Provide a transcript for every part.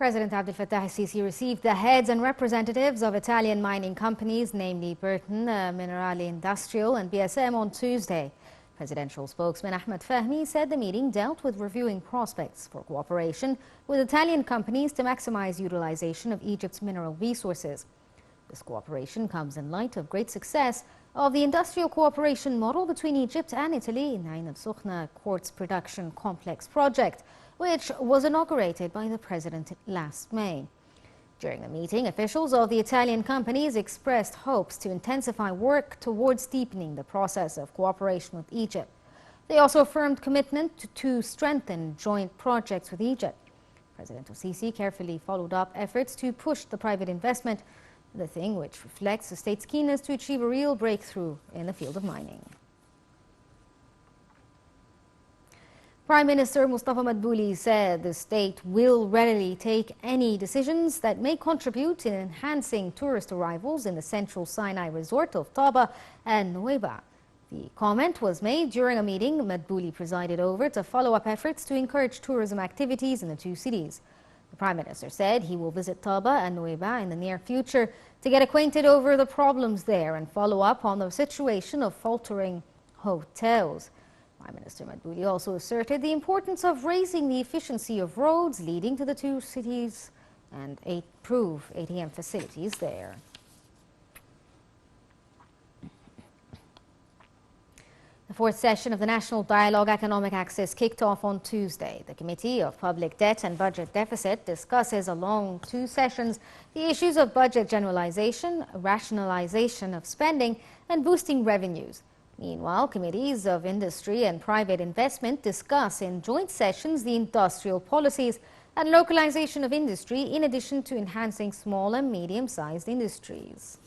President Abdel Fattah al-Sisi received the heads and representatives of Italian mining companies, namely Burton, Minerale Industrial and BSM, on Tuesday. Presidential spokesman Ahmed Fahmy said the meeting dealt with reviewing prospects for cooperation with Italian companies to maximize utilization of Egypt's mineral resources. This cooperation comes in light of great success of the industrial cooperation model between Egypt and Italy in Ain al-Sukhna quartz production complex project, which was inaugurated by the president last May. During the meeting, officials of the Italian companies expressed hopes to intensify work towards deepening the process of cooperation with Egypt. They also affirmed commitment to strengthen joint projects with Egypt. President al-Sisi carefully followed up efforts to push the private investment, the thing which reflects the state's keenness to achieve a real breakthrough in the field of mining. Prime Minister Mustafa Madbouli said the state will readily take any decisions that may contribute in enhancing tourist arrivals in the central Sinai resort of Taba and Nuweiba. The comment was made during a meeting Madbouli presided over to follow up efforts to encourage tourism activities in the two cities. The Prime Minister said he will visit Taba and Nuweiba in the near future to get acquainted over the problems there and follow up on the situation of faltering hotels. Prime Minister Madbouli also asserted the importance of raising the efficiency of roads leading to the two cities and improve ATM facilities there. The fourth session of the National Dialogue Economic Access kicked off on Tuesday. The Committee of Public Debt and Budget Deficit discusses along 2 sessions the issues of budget generalization, rationalization of spending, and boosting revenues. Meanwhile, committees of industry and private investment discuss in joint sessions the industrial policies and localization of industry, in addition to enhancing small and medium-sized industries.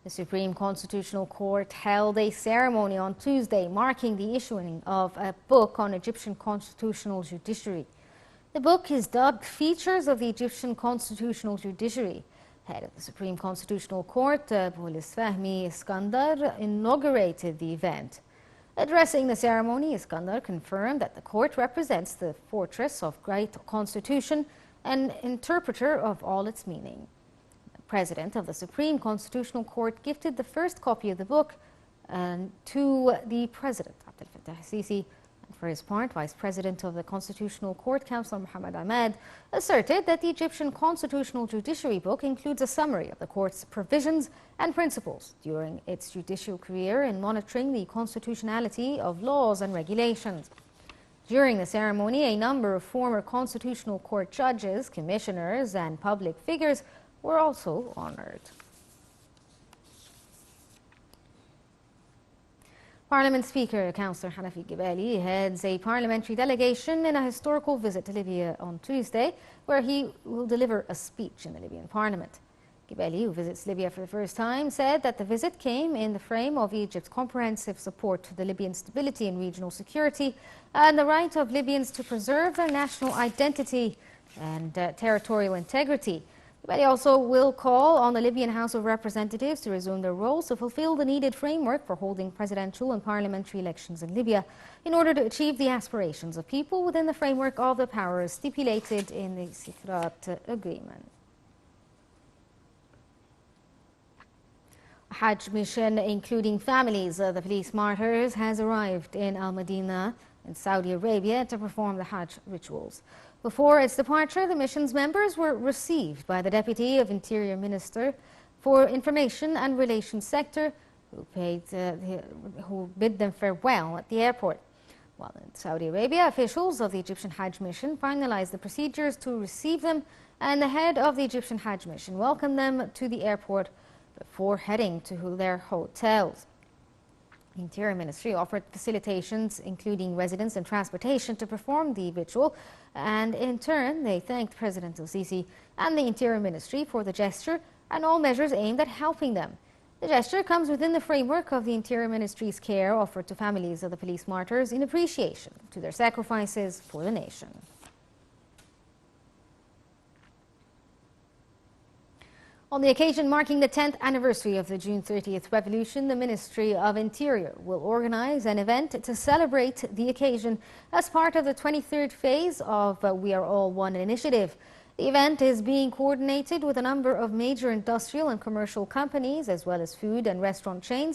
The Supreme Constitutional Court held a ceremony on Tuesday marking the issuing of a book on Egyptian constitutional judiciary. The book is dubbed Features of the Egyptian Constitutional Judiciary. Head of the Supreme Constitutional Court, Police Fahmy Iskandar, inaugurated the event. Addressing the ceremony, Iskandar confirmed that the court represents the fortress of great constitution and interpreter of all its meaning. The president of the Supreme Constitutional Court gifted the first copy of the book to the president, Abdel Fattah al-Sisi. For his part, Vice President of the Constitutional Court, Councillor Mohammed Ahmed, asserted that the Egyptian Constitutional Judiciary book includes a summary of the court's provisions and principles during its judicial career in monitoring the constitutionality of laws and regulations. During the ceremony, a number of former Constitutional Court judges, commissioners, and public figures were also honored. Parliament Speaker Councillor Hanafi Gibali heads a parliamentary delegation in a historical visit to Libya on Tuesday, where he will deliver a speech in the Libyan Parliament. Gibali, who visits Libya for the first time, said that the visit came in the frame of Egypt's comprehensive support to the Libyan stability and regional security and the right of Libyans to preserve their national identity and territorial integrity. Gibali also will call on the Libyan House of Representatives to resume their roles to fulfill the needed framework for holding presidential and parliamentary elections in Libya in order to achieve the aspirations of people within the framework of the powers stipulated in the Sikrat Agreement. A Hajj mission including families of the police martyrs has arrived in Al Madinah in Saudi Arabia to perform the Hajj rituals. Before its departure, the mission's members were received by the Deputy of Interior Minister for Information and Relations Sector, who bid them farewell at the airport. While in Saudi Arabia, officials of the Egyptian Hajj mission finalized the procedures to receive them, and the head of the Egyptian Hajj mission welcomed them to the airport before heading to their hotels. The Interior Ministry offered facilitations, including residence and transportation, to perform the ritual, and in turn they thanked President al-Sisi and the Interior Ministry for the gesture and all measures aimed at helping them. The gesture comes within the framework of the Interior Ministry's care offered to families of the police martyrs in appreciation to their sacrifices for the nation. On the occasion marking the 10th anniversary of the June 30th revolution, the Ministry of Interior will organise an event to celebrate the occasion as part of the 23rd phase of We Are All One initiative. The event is being coordinated with a number of major industrial and commercial companies as well as food and restaurant chains